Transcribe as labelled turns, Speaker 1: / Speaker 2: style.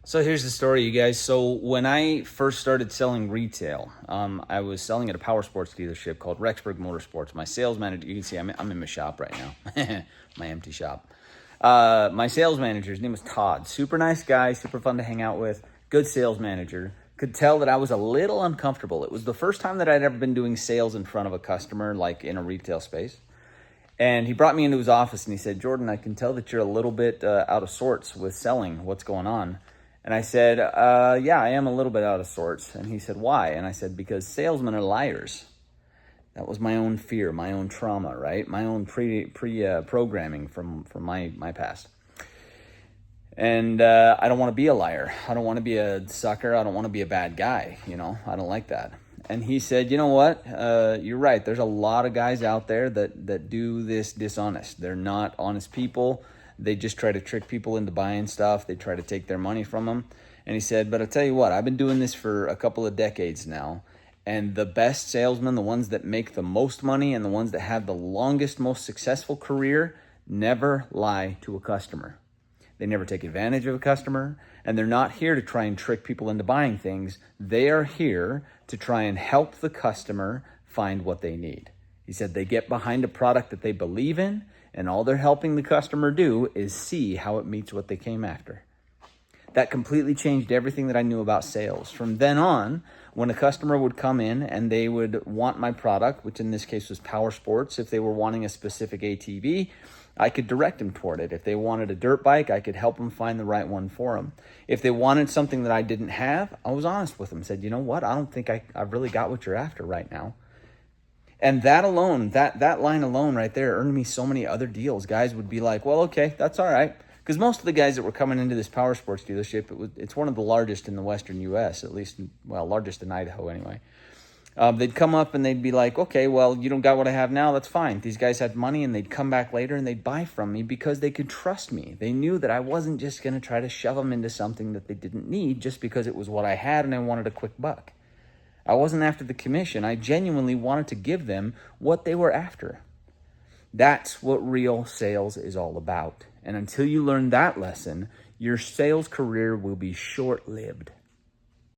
Speaker 1: So here's the story, you guys. So when I first started selling retail, I was selling at a power sports dealership called Rexburg Motorsports. My sales manager, you can see I'm in my shop right now, my empty shop. My sales manager, his name was Todd. Super nice guy, super fun to hang out with. Good sales manager. Could tell that I was a little uncomfortable. It was the first time that I'd ever been doing sales in front of a customer, like in a retail space. And he brought me into his office and he said, "Jordan, I can tell that you're a little bit out of sorts with selling. What's going on?" And I said, "Yeah, I am a little bit out of sorts." And he said, "Why?" And I said, "Because salesmen are liars." That was my own fear, my own trauma, right? My own programming from my past. And I don't want to be a liar. I don't want to be a sucker. I don't want to be a bad guy. I don't like that. And he said, "You know what? You're right. There's a lot of guys out there that do this dishonest. They're not honest people. They just try to trick people into buying stuff. They try to take their money from them." And he said, "But I'll tell you what, I've been doing this for a couple of decades now. And the best salesmen, the ones that make the most money and the ones that have the longest, most successful career, never lie to a customer. They never take advantage of a customer, and they're not here to try and trick people into buying things. They are here to try and help the customer find what they need." He said they get behind a product that they believe in, and all they're helping the customer do is see how it meets what they came after. That completely changed everything that I knew about sales. From then on, when a customer would come in and they would want my product, which in this case was power sports, if they were wanting a specific ATV, I could direct them toward it. If they wanted a dirt bike, I could help them find the right one for them. If they wanted something that I didn't have, I was honest with them. Said, "You know what? I don't think I've really got what you're after right now." And that alone, that line alone right there earned me so many other deals. Guys would be like, "Well, okay, that's all right." Because most of the guys that were coming into this power sports dealership, it's one of the largest in the Western U.S., at least, well, largest in Idaho anyway. They'd come up and they'd be like, "Okay, well, you don't got what I have now. That's fine." These guys had money and they'd come back later and they'd buy from me because they could trust me. They knew that I wasn't just going to try to shove them into something that they didn't need just because it was what I had and I wanted a quick buck. I wasn't after the commission. I genuinely wanted to give them what they were after. That's what real sales is all about. And until you learn that lesson, your sales career will be short-lived.